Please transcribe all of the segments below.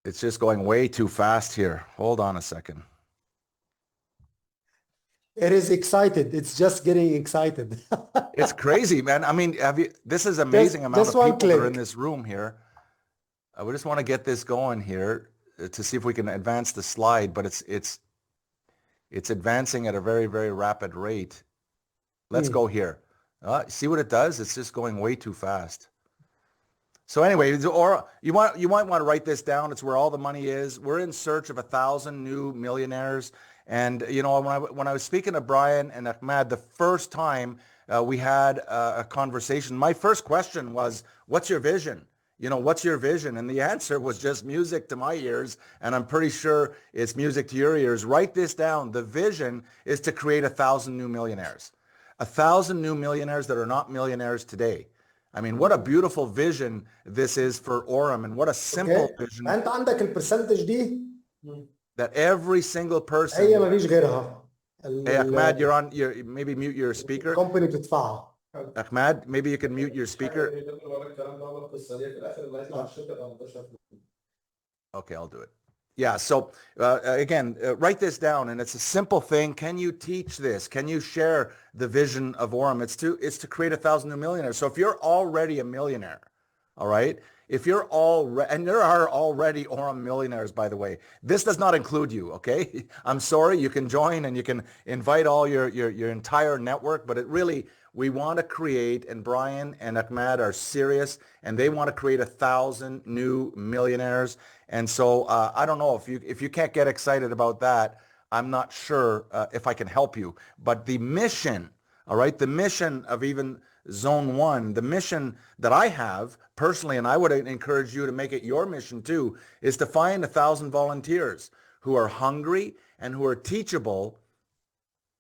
It's just going way too fast here. Hold on a second. It is excited. It's just getting excited. It's crazy, man. I mean, this is amazing amount just of one people that are in click. this room here. We just want to get this going here to see if we can advance the slide, but it's advancing at a very, very rapid rate. Let's go here. See what it does? It's just going way too fast. So anyway, or you might want to write this down. It's where all the money is. We're in search of 1,000 new millionaires. And you know, when I was speaking to Brian and Ahmad the first time we had a conversation, my first question was, "What's your vision? You know, what's your vision?" And the answer was just music to my ears, and I'm pretty sure it's music to your ears. Write this down. The vision is to create 1,000 new millionaires, 1,000 new millionaires that are not millionaires today. I mean, what a beautiful vision this is for AURUM, and what a simple اوكي vision انت عندك البرسنتج دي that every single هي person. ما فيش غيرها. Hey, Ahmad, you're on. Maybe mute your speaker. الكومباني بتدفعها. Ahmad, maybe you can mute your speaker. Okay, I'll do it. Yeah. So again, write this down, and it's a simple thing. Can you teach this? Can you share the vision of AURUM? It's to create 1,000 new millionaires. So if you're already a millionaire, all right. If you're and there are already AURUM millionaires, by the way. This does not include you, okay? I'm sorry. You can join and you can invite all your entire network, but we want to create, and Brian and Ahmad are serious, and they want to create 1,000 new millionaires. And so I don't know if you can't get excited about that. I'm not sure if I can help you. But the mission, all right, the mission of even Zone 1, the mission that I have personally, and I would encourage you to make it your mission too, is to find 1,000 volunteers who are hungry and who are teachable,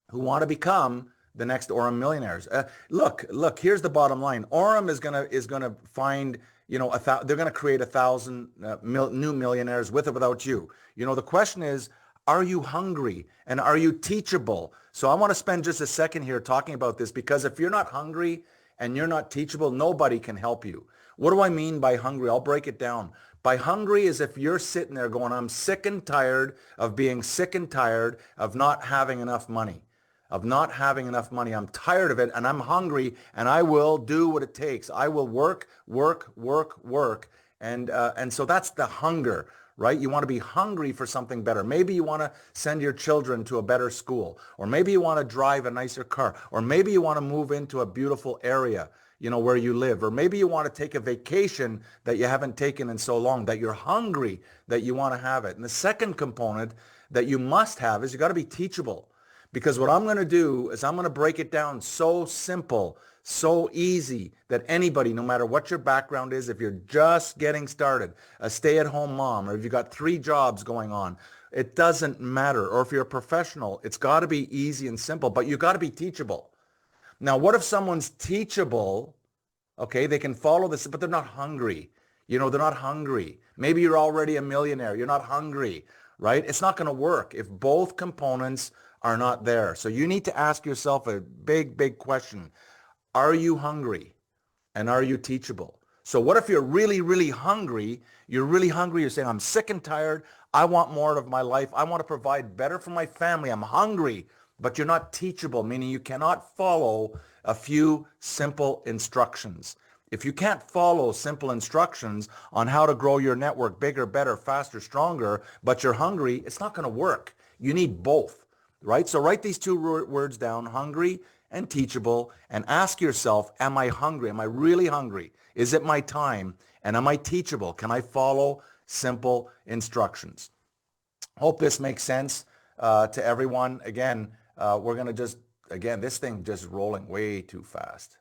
who want to become the next AURUM millionaires. Look, here's the bottom line. AURUM is gonna find, you know, they're gonna create 1,000 new millionaires with or without you. You know, the question is, are you hungry and are you teachable? So I want to spend just a second here talking about this, because if you're not hungry and you're not teachable, nobody can help you. What do I mean by hungry? I'll break it down. By hungry is if you're sitting there going, I'm sick and tired of being sick and tired of not having enough money. I'm tired of it and I'm hungry and I will do what it takes. I will work. And so that's the hunger, right? You want to be hungry for something better. Maybe you want to send your children to a better school, or maybe you want to drive a nicer car, or maybe you want to move into a beautiful area, you know, where you live, or maybe you want to take a vacation that you haven't taken in so long, that you're hungry, that you want to have it. And the second component that you must have is you got to be teachable. Because what I'm going to do is I'm going to break it down so simple, so easy that anybody, no matter what your background is, if you're just getting started, a stay-at-home mom, or if you've got 3 jobs going on, it doesn't matter. Or if you're a professional, it's got to be easy and simple, but you got to be teachable. Now, what if someone's teachable? Okay, they can follow this, but they're not hungry. You know, they're not hungry. Maybe you're already a millionaire. You're not hungry, right? It's not going to work if both components are not there. So you need to ask yourself a big question. Are you hungry? And are you teachable? So what if you're really hungry? You're saying, I'm sick and tired. I want more of my life. I want to provide better for my family. I'm hungry, but you're not teachable, meaning you cannot follow a few simple instructions. If you can't follow simple instructions on how to grow your network bigger, better, faster, stronger, but you're hungry, it's not going to work. You need both. Right? So write these 2 words down, hungry and teachable, and ask yourself, am I hungry? Am I really hungry? Is it my time? And am I teachable? Can I follow simple instructions? Hope this makes sense to everyone. Again, we're going to this thing just rolling way too fast.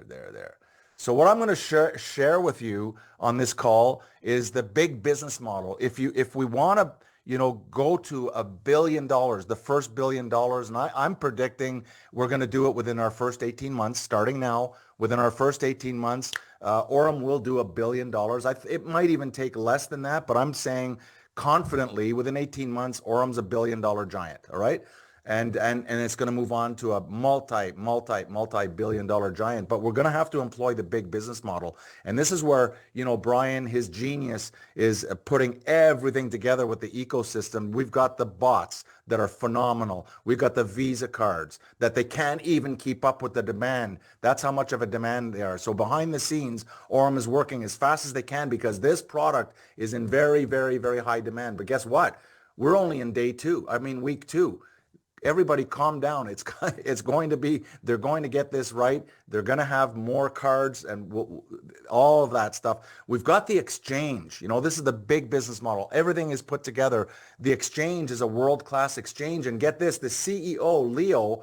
There. So what I'm going to share with you on this call is the big business model. If we want to, you know, go to $1 billion, the first $1 billion. And I'm predicting we're going to do it within our first 18 months, starting now. Within our first 18 months, AURUM will do $1 billion. It might even take less than that, but I'm saying confidently within 18 months, AURUM's $1 billion giant. All right. and it's going to move on to a multi billion giant. But we're going to have to employ the big business model. And this is where, Brian, his genius is putting everything together with the ecosystem. We've got the bots that are phenomenal. We've got the Visa cards that they can't even keep up with the demand. That's how much of a demand they are. So behind the scenes, AURUM is working as fast as they can because this product is in very, very, very high demand. But guess what? We're only in week 2. Everybody calm down. It's going to be, they're going to get this right. They're going to have more cards and all of that stuff. We've got the exchange. This is the big business model. Everything is put together. The exchange is a world-class exchange. And get this, the CEO, Leo,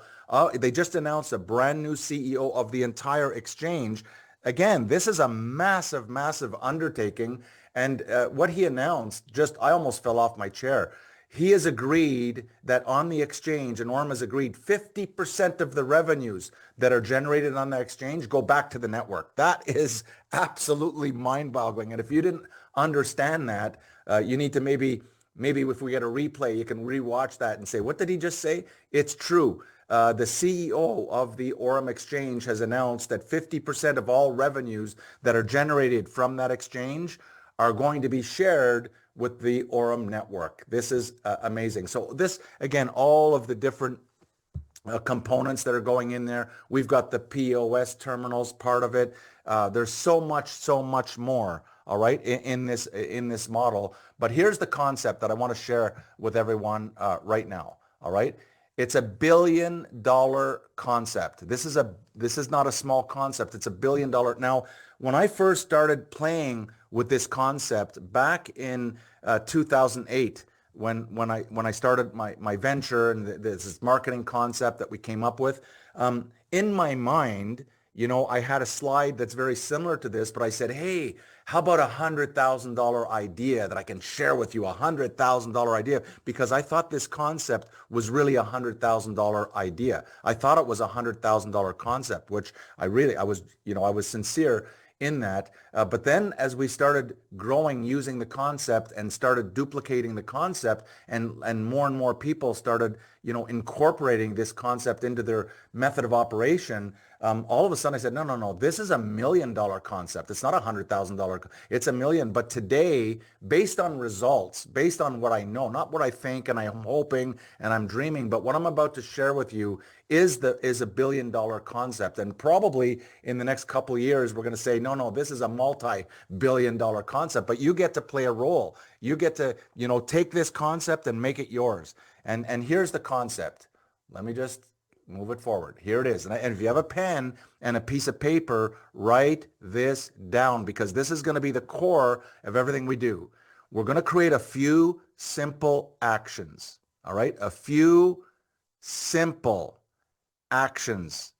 they just announced a brand new CEO of the entire exchange. Again, this is a massive, massive undertaking. And what he announced, I almost fell off my chair. He has agreed that on the exchange, and AURUM has agreed 50% of the revenues that are generated on the exchange go back to the network. That is absolutely mind-boggling. And if you didn't understand that, you need to maybe if we get a replay, you can rewatch that and say, what did he just say? It's true. The CEO of the AURUM exchange has announced that 50% of all revenues that are generated from that exchange are going to be shared with the AURUM network. This is amazing. So this, again, all of the different components that are going in there. We've got the POS terminals part of it. There's so much more, all right, in this model. But here's the concept that I want to share with everyone right now, all right? It's $1 billion concept. This is not a small concept. It's $1 billion. Now, when I first started playing with this concept back in 2008, when I started my venture and this marketing concept that we came up with, in my mind, I had a slide that's very similar to this, but I said, hey, how about $100,000 idea that I can share with you, $100,000 idea, because I thought this concept was really $100,000 idea. I thought it was $100,000 concept, which I was sincere in that. But then as we started growing using the concept and started duplicating the concept and more people started, incorporating this concept into their method of operation, all of a sudden I said, no, this is $1 million concept. It's not $100,000. It's $1 million. But today, based on results, based on what I know, not what I think and I'm hoping and I'm dreaming, but what I'm about to share with you is $1 billion concept. And probably in the next couple of years, we're going to say, no, this is a multi-billion dollar concept, but you get to play a role. You get to, take this concept and make it yours. And here's the concept. Let me just move it forward. Here it is. And if you have a pen and a piece of paper, write this down because this is going to be the core of everything we do. We're going to create a few simple actions. All right. A few simple actions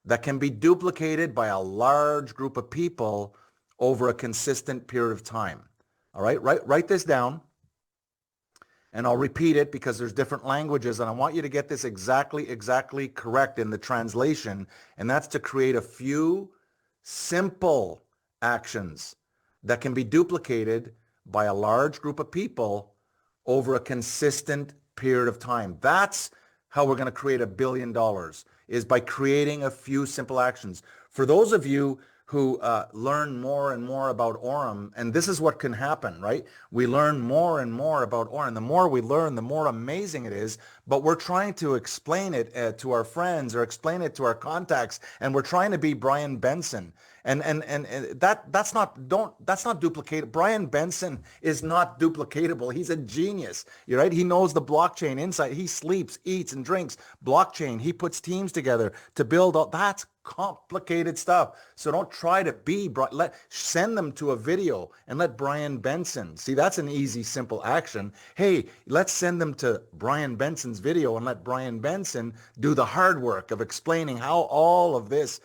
that can be duplicated by a large group of people over a consistent period of time. All right. Write this down. And I'll repeat it because there's different languages and I want you to get this exactly correct in the translation. And that's to create a few simple actions that can be duplicated by a large group of people over a consistent period of time. That's how we're going to create $1 billion, is by creating a few simple actions. For those of you who learn more and more about AURUM, and this is what can happen, right? We learn more and more about AURUM. The more we learn, the more amazing it is, but we're trying to explain it to our friends or explain it to our contacts, and we're trying to be Brian Benson. And that's not duplicated. Brian Benson is not duplicatable. He's a genius, right? He knows the blockchain inside. He sleeps, eats, and drinks blockchain. He puts teams together to build all that's complicated stuff. So don't try to be, send them to a video and let Brian Benson, see, that's an easy, simple action. Hey, let's send them to Brian Benson's video and let Brian Benson do the hard work of explaining how all of this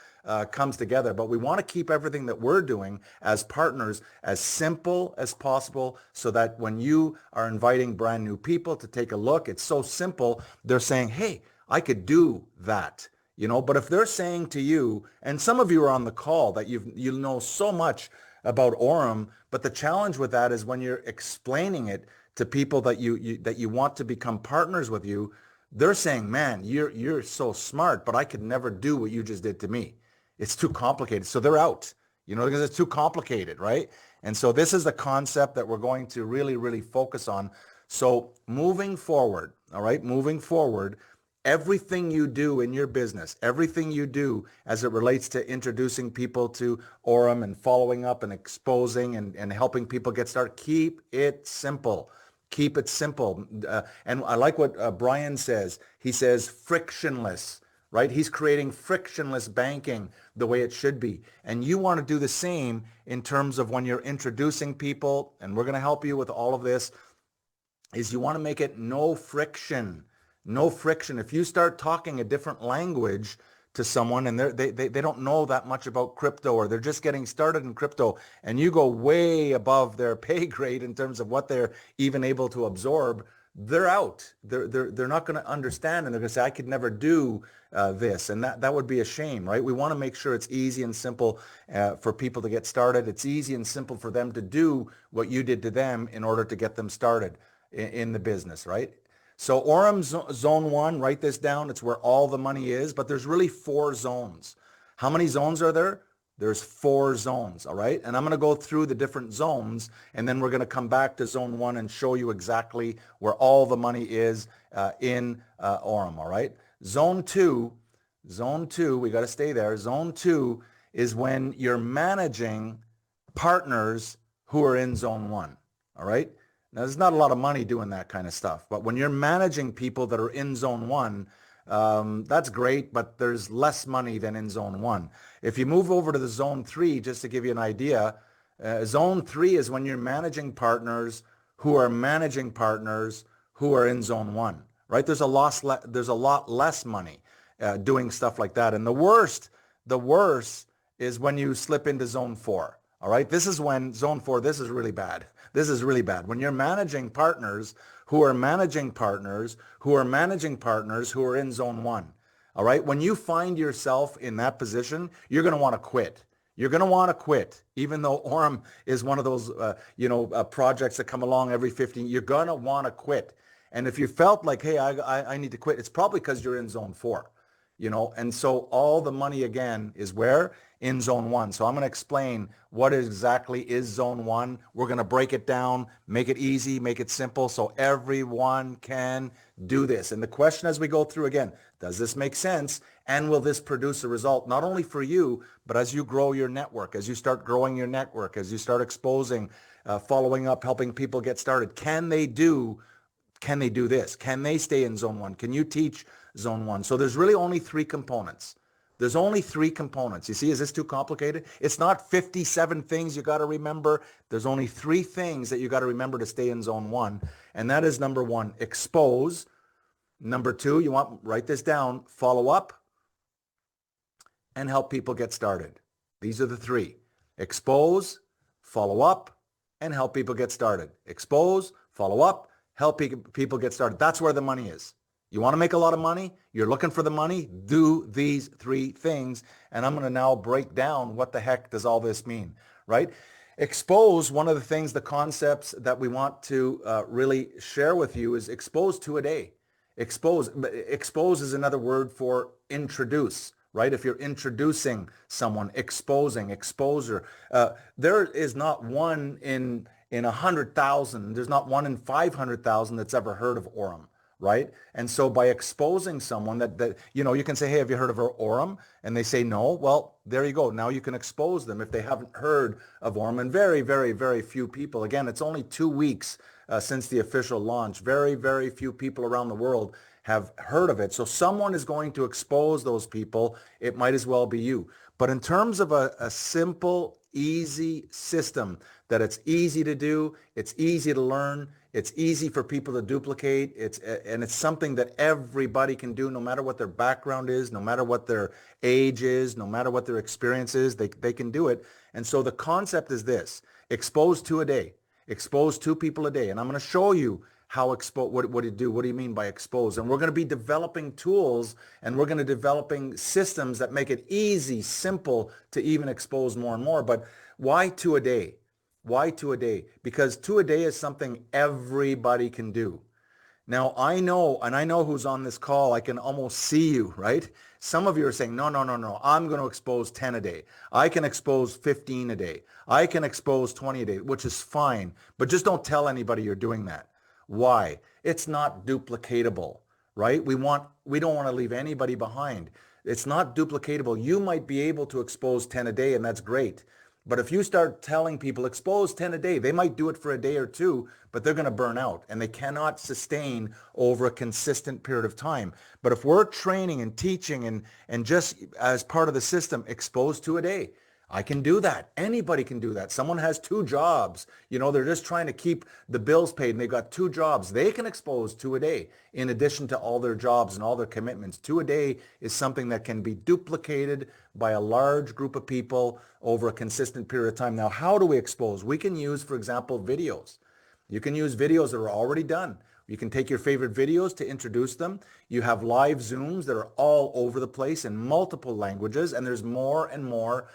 comes together. But we want to keep everything that we're doing as partners as simple as possible so that when you are inviting brand new people to take a look, it's so simple. They're saying, hey, I could do that. But if they're saying to you, and some of you are on the call that you know so much about AURUM, but the challenge with that is when you're explaining it to people that you want to become partners with you, They're saying, man, you're so smart, but I could never do what you just did to me. It's too complicated. So they're out, because it's too complicated, right? And so this is the concept that we're going to really, really focus on. So moving forward, all right, moving forward, everything you do in your business, everything you do as it relates to introducing people to AURUM and following up and exposing and helping people get started, keep it simple. Keep it simple. And I like what Brian says. He says frictionless, right? He's creating frictionless banking the way it should be. And you want to do the same in terms of when you're introducing people, and we're going to help you with all of this, is you want to make it no friction. No friction. If you start talking a different language to someone and they don't know that much about crypto, or they're just getting started in crypto, and you go way above their pay grade in terms of what they're even able to absorb, they're out. They're not going to understand, and they're going to say, I could never do this. And that would be a shame, right? We want to make sure it's easy and simple for people to get started. It's easy and simple for them to do what you did to them in order to get them started in the business, right? So AURUM zone 1, write this down. It's where all the money is, but there's really 4 zones. How many zones are there? There's 4 zones, all right? And I'm going to go through the different zones, and then we're going to come back to zone 1 and show you exactly where all the money is in AURUM, all right? Zone 2, we got to stay there. Zone 2 is when you're managing partners who are in zone 1, all right? Now, there's not a lot of money doing that kind of stuff, but when you're managing people that are in zone 1, that's great, but there's less money than in zone 1. If you move over to the zone 3, just to give you an idea, zone 3 is when you're managing partners who are managing partners who are in zone 1, right? There's a lot less money doing stuff like that. And the worst is when you slip into zone 4. All right, this is when zone 4, this is really bad. This is really bad. When you're managing partners who are managing partners who are managing partners who are in zone 1. All right, when you find yourself in that position, you're going to want to quit. You're going to want to quit, even though AURUM is one of those, projects that come along every 15. You're going to want to quit. And if you felt like, hey, I need to quit, it's probably because you're in zone 4. And so all the money again is where? In zone 1. So I'm going to explain what exactly is zone 1. We're going to break it down, make it easy, make it simple so everyone can do this. And the question as we go through again, does this make sense? And will this produce a result not only for you, but as you grow your network, as you start growing your network, as you start exposing, following up, helping people get started? Can they do this? Can they stay in zone 1? Can you teach zone 1? So there's really only 3 components. There's only 3 components. You see, is this too complicated? It's not 57 things you got to remember. There's only 3 things that you got to remember to stay in zone 1. And that is number 1, expose. Number 2, write this down, follow up and help people get started. These are the 3. Expose, follow up, and help people get started. Expose, follow up, help people get started. That's where the money is. You want to make a lot of money? You're looking for the money? Do these 3 things. And I'm going to now break down what the heck does all this mean, right? Expose, one of the things, the concepts that we want to really share with you is expose 2 a day. Expose is another word for introduce, right? If you're introducing someone, exposing, exposure. There is not one in 100,000. There's not one in 500,000 that's ever heard of AURUM. Right? And so by exposing someone that you can say, hey, have you heard of AURUM? And they say no. Well, there you go. Now you can expose them if they haven't heard of AURUM. And very, very, very few people. Again, it's only 2 weeks since the official launch. Very, very few people around the world have heard of it. So someone is going to expose those people. It might as well be you. But in terms of a simple, easy system that it's easy to do, it's easy to learn, it's easy for people to duplicate. It's something that everybody can do, no matter what their background is, no matter what their age is, no matter what their experience is, they can do it. And so the concept is this: expose 2 a day, expose 2 people a day. And I'm going to show you how expose, what do you do? What do you mean by expose? And we're going to be developing tools, and we're going to developing systems that make it easy, simple to even expose more and more. But why 2 a day? Why 2 a day? Because 2 a day is something everybody can do. Now I know, and I know who's on this call. I can almost see you, right? Some of you are saying, no, no, no, no. I'm going to expose 10 a day. I can expose 15 a day. I can expose 20 a day, which is fine. But just don't tell anybody you're doing that. Why? It's not duplicatable, right? We don't want to leave anybody behind. It's not duplicatable. You might be able to expose 10 a day, and that's great. But if you start telling people expose 10 a day, they might do it for a day or two, but they're going to burn out and they cannot sustain over a consistent period of time. But if we're training and teaching and just as part of the system, expose 2 a day. I can do that. Anybody can do that. Someone has 2 jobs. They're just trying to keep the bills paid and they've got 2 jobs. They can expose 2 a day in addition to all their jobs and all their commitments. 2 a day is something that can be duplicated by a large group of people over a consistent period of time. Now, how do we expose? We can use, for example, videos. You can use videos that are already done. You can take your favorite videos to introduce them. You have live Zooms that are all over the place in multiple languages, and there's more and more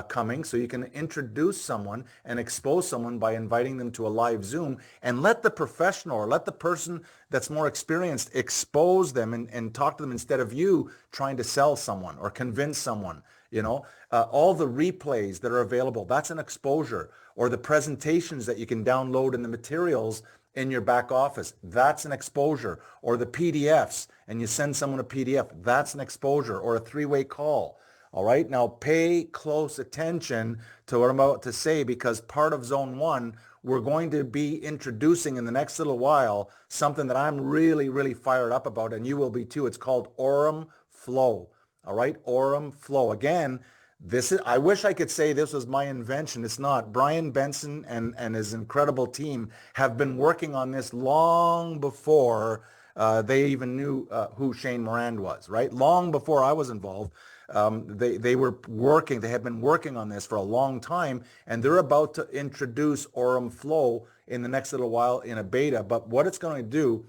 coming. So you can introduce someone and expose someone by inviting them to a live Zoom and let the professional or let the person that's more experienced expose them and talk to them instead of you trying to sell someone or convince someone. All the replays that are available, that's an exposure, or the presentations that you can download in the materials in your back office. That's an exposure. Or the PDFs, and you send someone a PDF. That's an exposure, or a 3-way call. All right. Now pay close attention to what I'm about to say, because part of Zone 1, we're going to be introducing in the next little while something that I'm really, really fired up about, and you will be too. It's called AURUM Flow. All right. AURUM Flow. Again, I wish I could say this was my invention. It's not. Brian Benson and his incredible team have been working on this long before they even knew who Shane Morand was, right? Long before I was involved. They had been working on this for a long time, and they're about to introduce AURUM Flow in the next little while in a beta. But what it's going to do,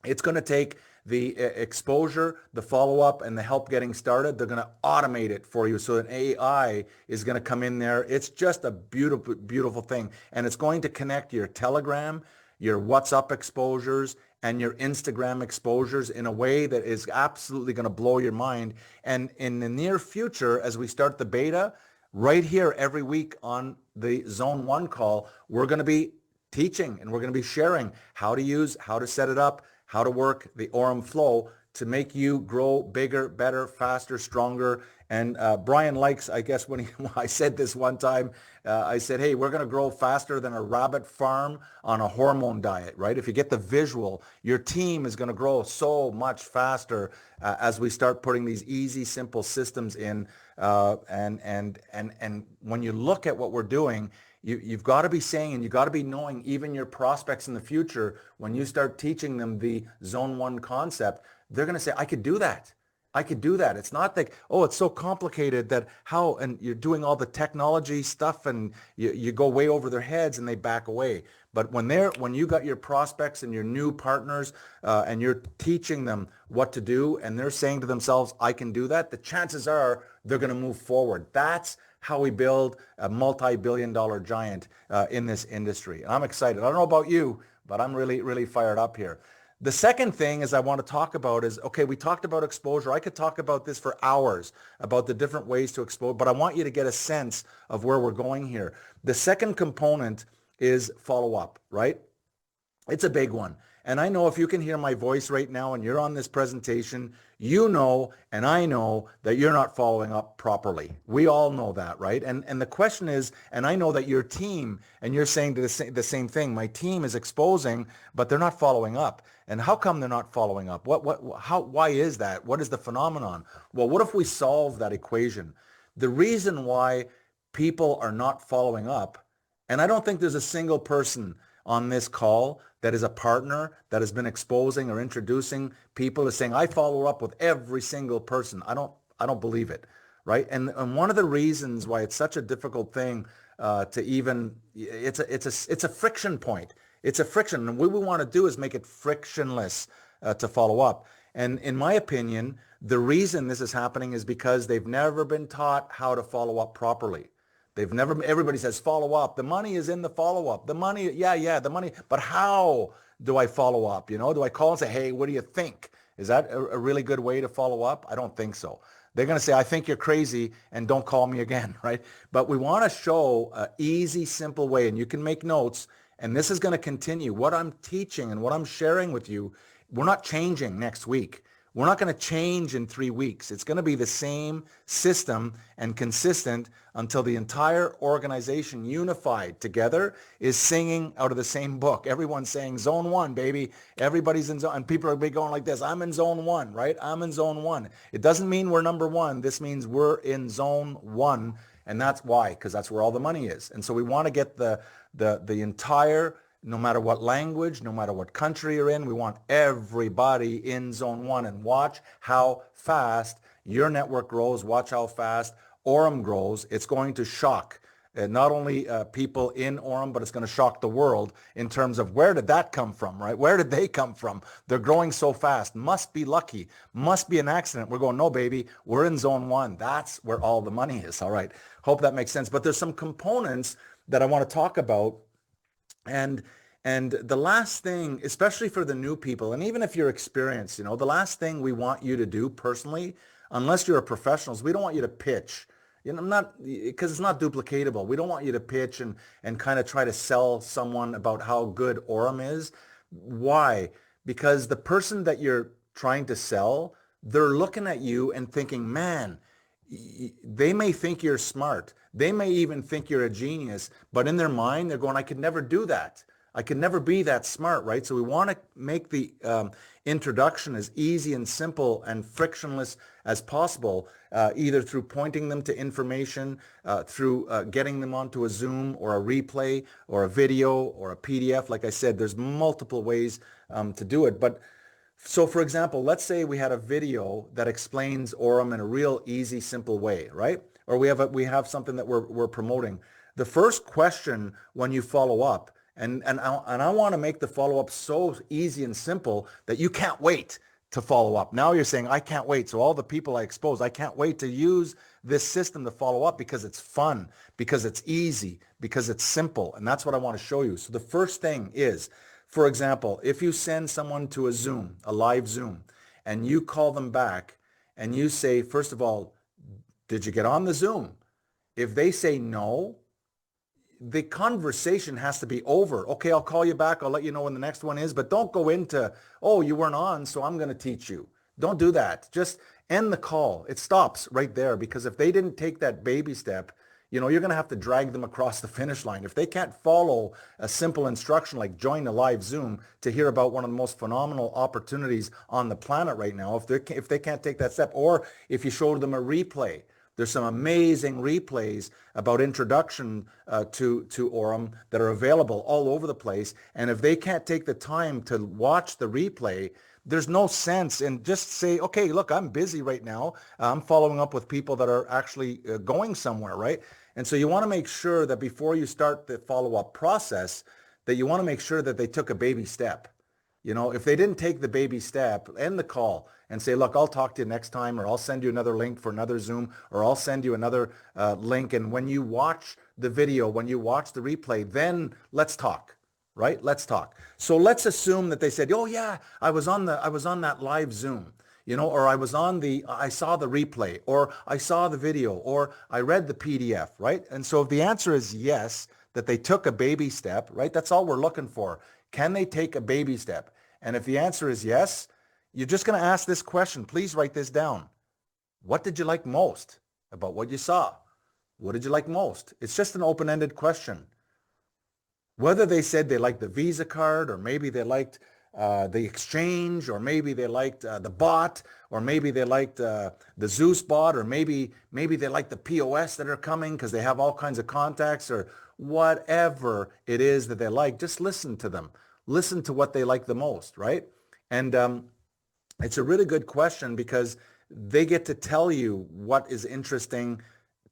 it's going to take the exposure, the follow-up, and the help getting started. They're going to automate it for you so an AI is going to come in there. It's just a beautiful, beautiful thing. And it's going to connect your Telegram, your WhatsApp exposures, and your Instagram exposures in a way that is absolutely going to blow your mind. And in the near future, as we start the beta, right here every week on the Zone 1 call, we're going to be teaching and we're going to be sharing how to use, how to set it up, how to work the AURUM Flow to make you grow bigger, better, faster, stronger. And Brian likes, I guess, when I said this one time, I said, hey, we're going to grow faster than a rabbit farm on a hormone diet, right? If you get the visual, your team is going to grow so much faster as we start putting these easy, simple systems in. And when you look at what we're doing, you've got to be saying, and you've got to be knowing even your prospects in the future, when you start teaching them the Zone 1 concept, they're going to say, I could do that. I could do that. It's not like, oh, it's so complicated that how, and you're doing all the technology stuff and you go way over their heads and they back away. But when you got your prospects and your new partners and you're teaching them what to do and they're saying to themselves, I can do that, the chances are they're going to move forward. That's how we build a multi-billion-dollar giant in this industry. And I'm excited. I don't know about you, but I'm really, really fired up here. The second thing is I want to talk about is, okay, we talked about exposure. I could talk about this for hours, about the different ways to expose, but I want you to get a sense of where we're going here. The second component is follow-up, right? It's a big one. And I know if you can hear my voice right now and you're on this presentation, you know, and I know that you're not following up properly. We all know that, right? And the question is, and I know that your team, and you're saying the same thing, my team is exposing, but they're not following up. And how come they're not following up? Why is that? What is the phenomenon? Well, what if we solve that equation? The reason why people are not following up, and I don't think there's a single person on this call that is a partner that has been exposing or introducing people is saying, I follow up with every single person. I don't believe it, right? And one of the reasons why it's such a difficult thing to even, it's a friction point. It's a friction. And what we want to do is make it frictionless to follow up. And in my opinion, the reason this is happening is because they've never been taught how to follow up properly. They've never, everybody says follow up. The money is in the follow up. The money, yeah, the money. But how do I follow up? Do I call and say, hey, what do you think? Is that a really good way to follow up? I don't think so. They're going to say, I think you're crazy and don't call me again, right? But we want to show an easy, simple way, and you can make notes, and this is going to continue. What I'm teaching and what I'm sharing with you, we're not changing next week. We're not going to change in 3 weeks. It's going to be the same system and consistent until the entire organization unified together is singing out of the same book. Everyone's saying zone one, baby. Everybody's in zone, and people are going like this. I'm in zone one, right? I'm in zone one. It doesn't mean we're number one. This means we're in zone one. And that's why, because that's where all the money is. And so we want to get the entire, no matter what language, no matter what country you're in, we want everybody in zone one, and watch how fast your network grows. Watch how fast AURUM grows. It's going to shock not only people in AURUM, but it's going to shock the world in terms of where did that come from, right? Where did they come from? They're growing so fast. Must be lucky. Must be an accident. We're going, no, baby, we're in zone one. That's where all the money is. All right. Hope that makes sense. But there's some components that I want to talk about. And the last thing, especially for the new people, and even if you're experienced, the last thing we want you to do personally, unless you're a professional, is we don't want you to pitch. Because it's not duplicatable. We don't want you to pitch and kind of try to sell someone about how good AURUM is. Why? Because the person that you're trying to sell, they're looking at you and thinking, man, they may think you're smart. They may even think you're a genius, but in their mind, they're going, I could never do that. I could never be that smart, right? So we want to make the introduction as easy and simple and frictionless as possible, either through pointing them to information, through getting them onto a Zoom or a replay or a video or a PDF. Like I said, there's multiple ways to do it. But so for example, let's say we had a video that explains AURUM in a real easy, simple way, right? Or we have something that we're promoting. The first question when you follow up, and I want to make the follow-up so easy and simple that you can't wait to follow up. Now you're saying, I can't wait. So all the people I expose, I can't wait to use this system to follow up because it's fun, because it's easy, because it's simple. And that's what I want to show you. So the first thing is, for example, if you send someone to a Zoom, a live Zoom, and you call them back and you say, first of all, did you get on the Zoom? If they say no, the conversation has to be over. Okay, I'll call you back. I'll let you know when the next one is, but don't go into, oh, you weren't on, so I'm going to teach you. Don't do that. Just end the call. It stops right there, because if they didn't take that baby step, you're going to have to drag them across the finish line. If they can't follow a simple instruction like join a live Zoom to hear about one of the most phenomenal opportunities on the planet right now, if they can't take that step, or if you show them a replay, there's some amazing replays about introduction to AURUM that are available all over the place. And if they can't take the time to watch the replay, there's no sense in just say, okay, look, I'm busy right now. I'm following up with people that are actually going somewhere, right? And so you want to make sure that before you start the follow-up process, that you want to make sure that they took a baby step. If they didn't take the baby step, end the call and say, look, I'll talk to you next time, or I'll send you another link for another Zoom, or I'll send you another link. And when you watch the video, when you watch the replay, then let's talk, right? Let's talk. So let's assume that they said, oh yeah, I was on that live Zoom, or I saw the replay, or I saw the video, or I read the PDF, right? And so if the answer is yes, that they took a baby step, right? That's all we're looking for. Can they take a baby step? And if the answer is yes, you're just going to ask this question. Please write this down. What did you like most about what you saw? What did you like most? It's just an open-ended question. Whether they said they liked the Visa card, or maybe they liked the exchange, or maybe they liked the bot, or maybe they liked the Zeus bot, or maybe they liked the POS that are coming because they have all kinds of contacts, or whatever it is that they like, just listen to them. Listen to what they like the most, right? And it's a really good question because they get to tell you what is interesting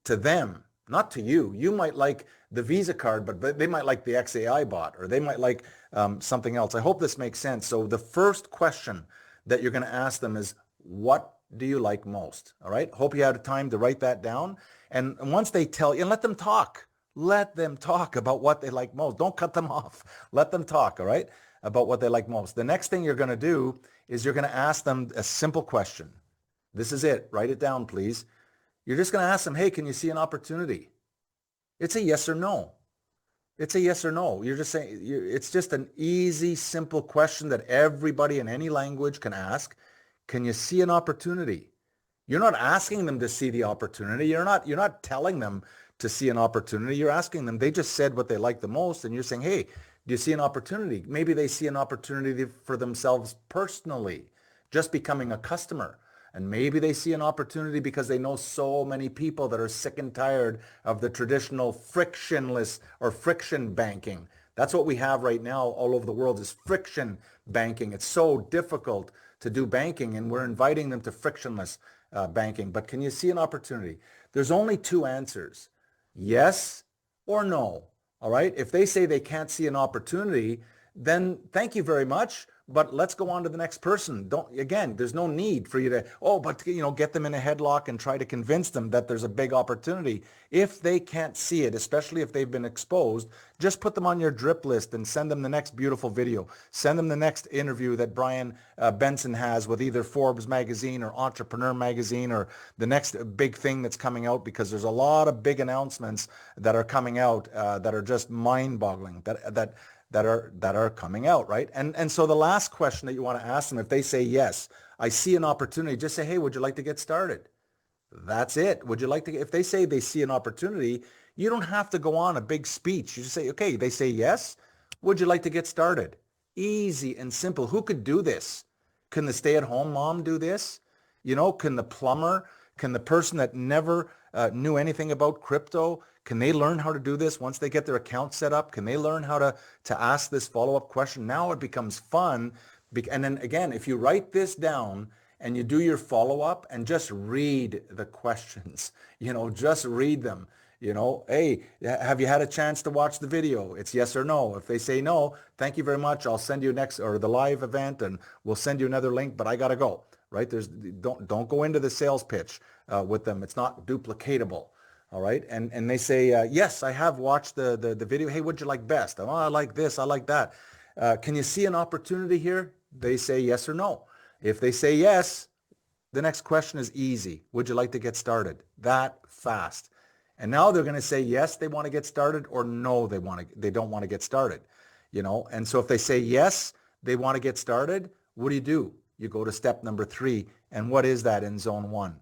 to them, not to you. You might like the Visa card, but they might like the XAI bot, or they might like something else. I hope this makes sense. So the first question that you're going to ask them is, what do you like most? All right. Hope you had time to write that down. And once they tell you, and let them talk. Let them talk about what they like most. Don't cut them off. Let them talk, all right, about what they like most. The next thing you're going to do is you're going to ask them a simple question. This is it. Write it down, please. You're just going to ask them, hey, can you see an opportunity? It's a yes or no. It's a yes or no. You're just saying, it's just an easy, simple question that everybody in any language can ask. Can you see an opportunity? You're not asking them to see the opportunity. You're not telling them to see an opportunity. You're asking them. They just said what they like the most, and you're saying, hey, do you see an opportunity? Maybe they see an opportunity for themselves personally, just becoming a customer. And maybe they see an opportunity because they know so many people that are sick and tired of the traditional frictionless or friction banking. That's what we have right now all over the world is friction banking. It's so difficult to do banking, and we're inviting them to frictionless banking. But can you see an opportunity? There's only two answers, yes or no. All right. If they say they can't see an opportunity, then thank you very much. But let's go on to the next person. There's no need for you to, get them in a headlock and try to convince them that there's a big opportunity. If they can't see it, especially if they've been exposed, just put them on your drip list and send them the next beautiful video. Send them the next interview that Brian Benson has with either Forbes magazine or Entrepreneur magazine or the next big thing that's coming out, because there's a lot of big announcements that are coming out that are just mind-boggling, that are coming out, right? And so the last question that you want to ask them, if they say, yes, I see an opportunity, just say, hey, would you like to get started? That's it. Would you like to, if they say they see an opportunity, you don't have to go on a big speech. You just say, okay, they say yes. Would you like to get started? Easy and simple. Who could do this? Can the stay-at-home mom do this? Can the plumber, can the person that never knew anything about crypto, can they learn how to do this once they get their account set up? Can they learn how to ask this follow-up question? Now it becomes fun. And then again, if you write this down and you do your follow-up and just read the questions, just read them. Hey, have you had a chance to watch the video? It's yes or no. If they say no, thank you very much. I'll send you next or the live event and we'll send you another link, but I got to go, right? Don't go into the sales pitch with them. It's not duplicatable. All right. And they say, yes, I have watched the video. Hey, what'd you like best? Oh, I like this. I like that. Can you see an opportunity here? They say yes or no. If they say yes, the next question is easy. Would you like to get started? That fast. And now they're going to say yes, they want to get started, or no, they don't want to get started. And so if they say yes, they want to get started, what do? You go to step number 3. And what is that in zone 1?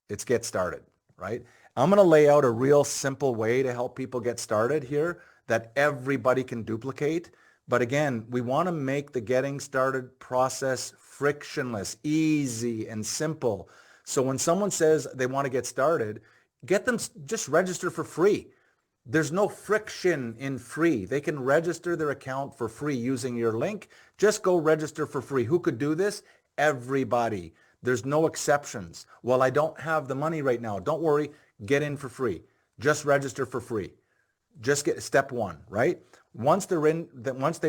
It's get started, right? I'm going to lay out a real simple way to help people get started here that everybody can duplicate. But again, we want to make the getting started process frictionless, easy, and simple. So when someone says they want to get started, get them just register for free. There's no friction in free. They can register their account for free using your link. Just go register for free. Who could do this? Everybody. There's no exceptions. Well, I don't have the money right now. Don't worry. Get in for free. Just register for free. Just get step 1, right? Once they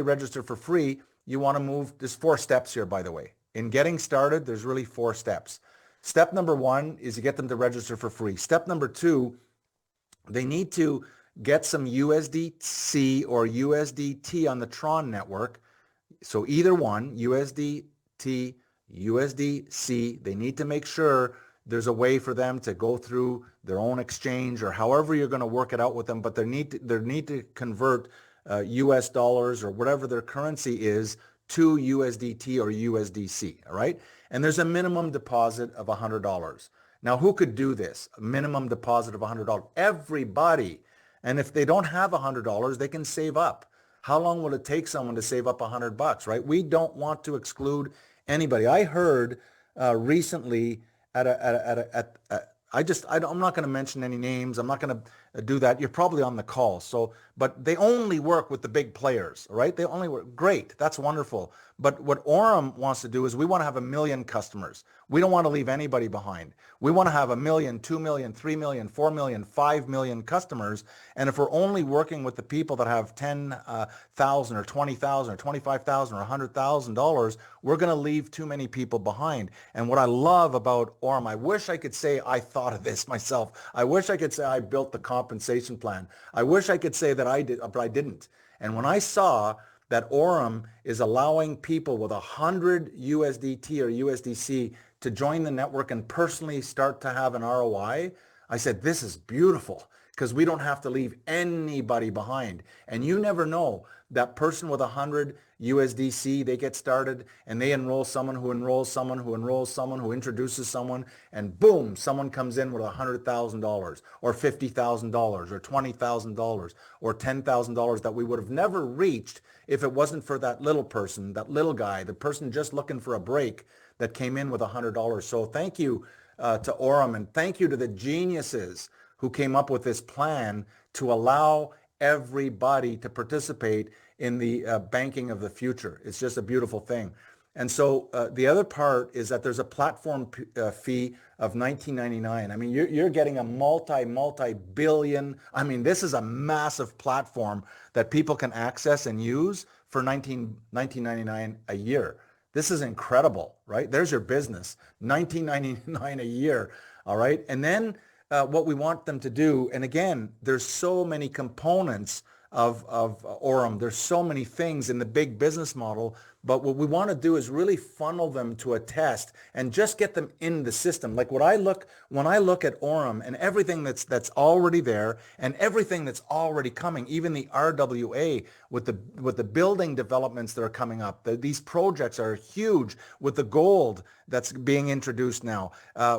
register for free, you want to move. There's 4 steps here, by the way. In getting started, there's really 4 steps. Step number 1 is you get them to register for free. Step number 2, they need to get some USDC or USDT on the Tron network. So either one, USDT, USDC, they need to make sure there's a way for them to go through their own exchange or however you're going to work it out with them, but they need to convert US dollars or whatever their currency is to USDT or USDC, all right? And there's a minimum deposit of $100. Now, who could do this? A minimum deposit of $100. Everybody. And if they don't have $100, they can save up. How long will it take someone to save up $100, right? We don't want to exclude anybody. I heard recently I'm not going to mention any names. I'm not going to do that. You're probably on the call. So, but they only work with the big players, right? They only work. Great. That's wonderful. But what AURUM wants to do is we want to have 1 million customers. We don't want to leave anybody behind. We want to have 1 million, 2 million, 3 million, 4 million, 5 million customers. And if we're only working with the people that have $10,000 or $20,000 or $25,000 or $100,000, we're going to leave too many people behind. And what I love about AURUM, I wish I could say I thought thought of this myself. I wish I could say I built the compensation plan. I wish I could say that I did, but I didn't. And when I saw that AURUM is allowing people with 100 USDT or USDC to join the network and personally start to have an ROI, I said, this is beautiful because we don't have to leave anybody behind. And you never know, that person with 100 USDC, they get started and they enroll someone who enrolls someone who enrolls someone who introduces someone, and boom, someone comes in with $100,000 or $50,000 or $20,000 or $10,000 that we would have never reached if it wasn't for that little person, that little guy, the person just looking for a break that came in with $100. So thank you to AURUM, and thank you to the geniuses who came up with this plan to allow everybody to participate in the banking of the future. It's just a beautiful thing. And so the other part is that there's a platform fee of $19.99. I mean, you're getting a multi-billion. I mean, this is a massive platform that people can access and use for $19.99 a year. This is incredible, right? There's your business, $19.99 a year, all right? And then what we want them to do, and again, there's so many components of AURUM. There's so many things in the big business model, but what we want to do is really funnel them to a test and just get them in the system. Like when I look at AURUM and everything that's already there and everything that's already coming, even the RWA with the building developments that are coming up. These projects are huge with the gold that's being introduced now,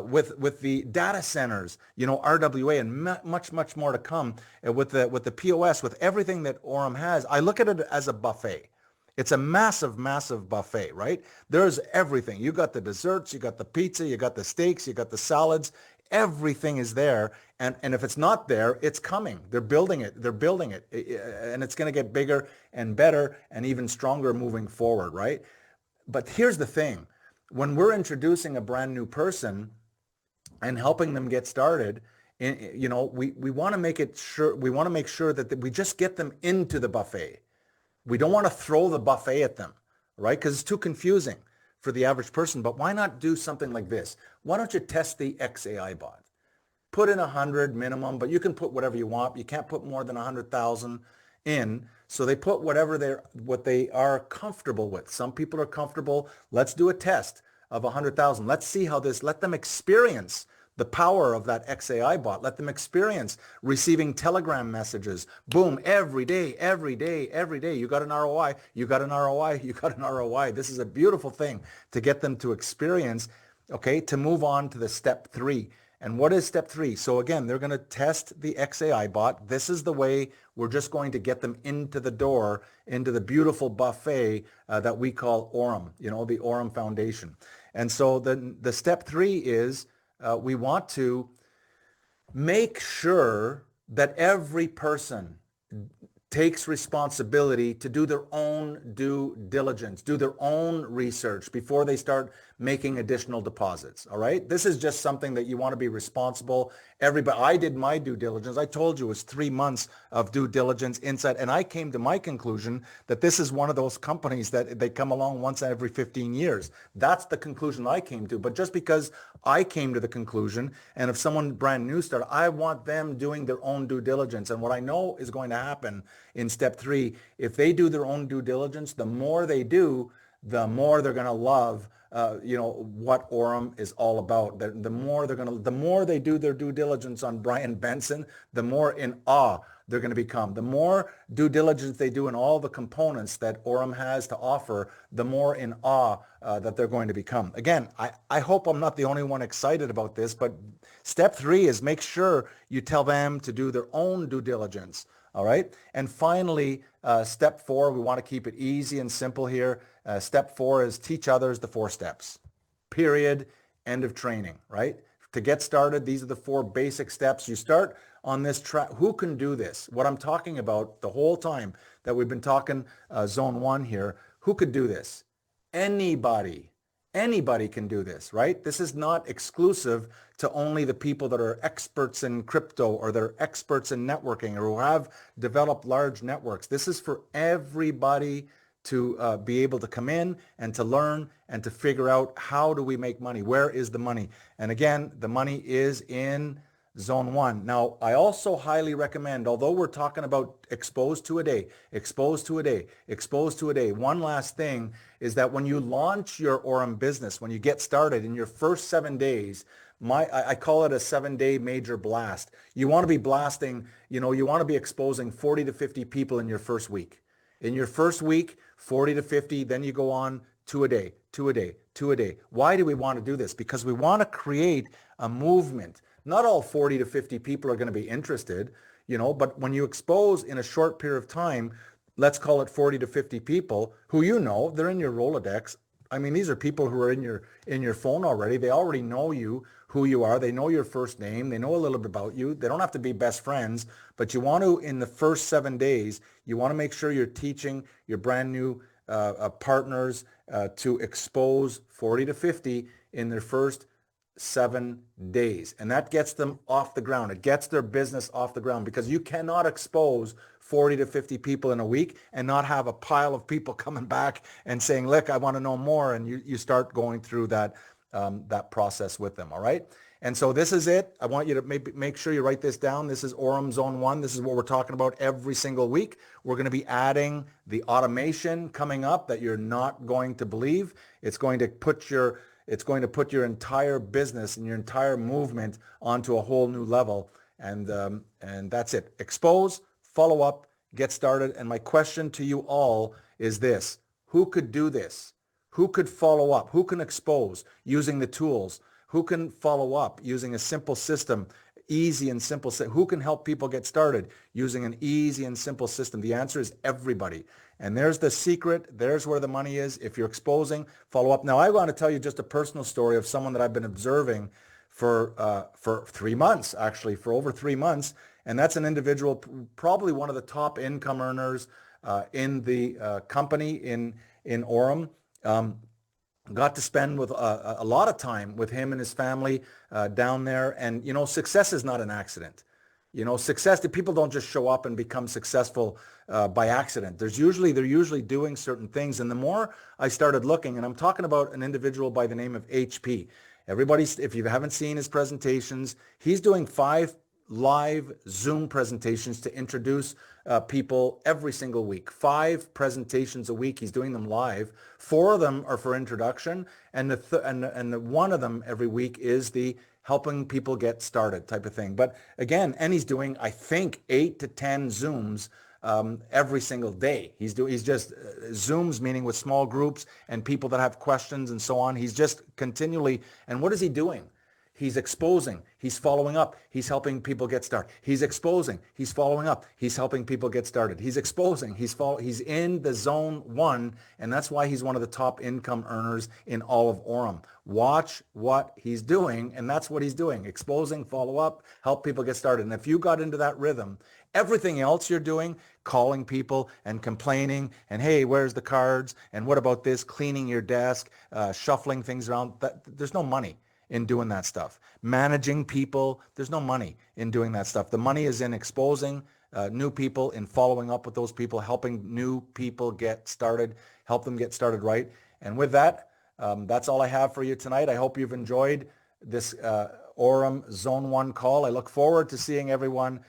with the data centers, RWA, and much more to come with the POS, with everything that AURUM has. I look at it as a buffet. It's a massive buffet, right? There's everything. You got the desserts, you got the pizza, you got the steaks, you got the salads. Everything is there. And if it's not there, it's coming. They're building it. And it's going to get bigger and better and even stronger moving forward, right? But here's the thing. When we're introducing a brand new person and helping them get started, we want to make sure that we just get them into the buffet. We don't want to throw the buffet at them, right? Because it's too confusing for the average person. But why not do something like this? Why don't you test the XAI bot? Put in 100 minimum, but you can put whatever you want. You can't put more than 100,000 in. So they put what they are comfortable with. Some people are comfortable. Let's do a test of 100,000. Let's see how let them experience the power of that XAI bot. Let them experience receiving Telegram messages. Boom, every day. You got an ROI, you got an ROI, you got an ROI. This is a beautiful thing to get them to experience, okay, to move on to the step 3. And what is step 3? So again, they're going to test the XAI bot. This is the way we're just going to get them into the door, into the beautiful buffet that we call AURUM, the AURUM Foundation. And so the step 3 is we want to make sure that every person takes responsibility to do their own due diligence, do their own research before they start making additional deposits. All right. This is just something that you want to be responsible. I did my due diligence. I told you it was 3 months of due diligence inside. And I came to my conclusion that this is one of those companies that they come along once every 15 years. That's the conclusion I came to. But just because I came to the conclusion, and if someone brand new started, I want them doing their own due diligence. And what I know is going to happen in step 3, if they do their own due diligence, the more they do, the more they're going to love what AURUM is all about. The more they do their due diligence on Brian Benson, the more in awe they're going to become. The more due diligence they do in all the components that AURUM has to offer, the more in awe that they're going to become. Again, I hope I'm not the only one excited about this, but step 3 is make sure you tell them to do their own due diligence. All right. And finally, step 4, we want to keep it easy and simple here. Step 4 is teach others the 4 steps, period, end of training, right? To get started, these are the 4 basic steps. You start on this track. Who can do this? What I'm talking about the whole time that we've been talking zone 1 here, who could do this? Anybody. Anybody can do this, right? This is not exclusive to only the people that are experts in crypto or that are experts in networking or who have developed large networks. This is for everybody to be able to come in and to learn and to figure out how do we make money? Where is the money? And again, the money is in zone one. Now, I also highly recommend, although we're talking about exposed to a day, exposed to a day, exposed to a day, one last thing is that when you launch your AURUM business, when you get started in your first 7 days, I call it a 7-day major blast. You want to be blasting, you want to be exposing 40 to 50 people in your first week. In your first week, 40 to 50, then you go on 2 a day, 2 a day, 2 a day. Why do we want to do this? Because we want to create a movement. Not all 40 to 50 people are going to be interested, but when you expose in a short period of time, let's call it 40 to 50 people who they're in your Rolodex. I mean, these are people who are in your phone already. They already know you, who you are. They know your first name. They know a little bit about you. They don't have to be best friends, but you want to, in the first 7 days, you want to make sure you're teaching your brand new partners to expose 40 to 50 in their first 7 days. And that gets them off the ground. It gets their business off the ground, because you cannot expose 40 to 50 people in a week and not have a pile of people coming back and saying, look, I want to know more. And you start going through that process with them. All right. And so this is it. I want you to make sure you write this down. This is AURUM Zone 1. This is what we're talking about every single week. We're going to be adding the automation coming up that you're not going to believe. It's going to put your entire business and your entire movement onto a whole new level. And that's it. Expose, follow up, get started. And my question to you all is this: who could do this? Who could follow up? Who can expose using the tools? Who can follow up using a simple system, easy and simple? Who can help people get started using an easy and simple system? The answer is everybody. And there's the secret. There's where the money is. If you're exposing, follow up. Now, I want to tell you just a personal story of someone that I've been observing for 3 months, actually, for over 3 months. And that's an individual, probably one of the top income earners in the company in AURUM. Got to spend with a lot of time with him and his family down there. And, success is not an accident. Success, the people don't just show up and become successful by accident. They're usually doing certain things. And the more I started looking, and I'm talking about an individual by the name of HP. Everybody, if you haven't seen his presentations, he's doing 5 live Zoom presentations to introduce people every single week. 5 presentations a week. He's doing them live. 4 of them are for introduction, and the one of them every week is the helping people get started type of thing. But again, and he's doing, I think, 8 to 10 Zooms every single day. He's just Zooms, meaning with small groups and people that have questions and so on. He's just continually, and what is he doing? He's exposing, he's following up, he's helping people get started. He's exposing, he's following up, he's helping people get started. He's exposing, he's in the zone 1, and that's why he's one of the top income earners in all of AURUM. Watch what he's doing, and that's what he's doing. Exposing, follow up, help people get started. And if you got into that rhythm, everything else you're doing, calling people and complaining, and hey, where's the cards? And what about this? Cleaning your desk, shuffling things around, there's no money in doing that stuff. Managing people, there's no money in doing that stuff. The money is in exposing new people, in following up with those people, helping new people get started, help them get started right. And with that, that's all I have for you tonight. I hope you've enjoyed this AURUM Zone 1 call. I look forward to seeing everyone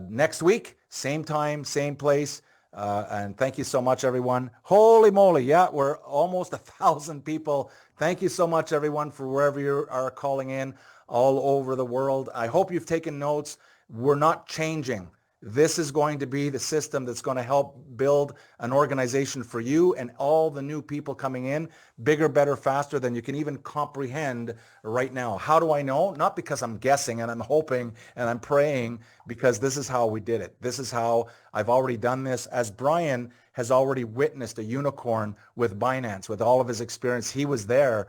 next week, same time, same place. And thank you so much, everyone. Holy moly. Yeah, we're almost 1,000 people. Thank you so much, everyone, for wherever you are calling in all over the world. I hope you've taken notes. We're not changing. This is going to be the system that's going to help build an organization for you and all the new people coming in, bigger, better, faster than you can even comprehend right now. How do I know? Not because I'm guessing and I'm hoping and I'm praying, because this is how we did it. This is how I've already done this. As Brian has already witnessed a unicorn with Binance, with all of his experience. He was there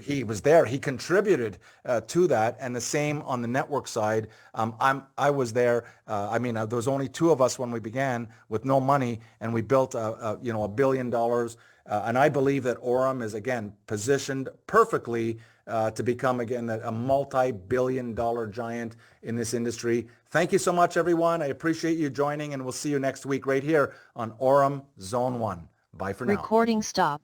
he was there. He contributed to that, and the same on the network side. I was there. There was only 2 of us when we began with no money, and we built $1 billion. And I believe that AURUM is, again, positioned perfectly to become, again, a multi-billion-dollar giant in this industry. Thank you so much, everyone. I appreciate you joining, and we'll see you next week right here on AURUM Zone 1. Bye for now. Recording stop.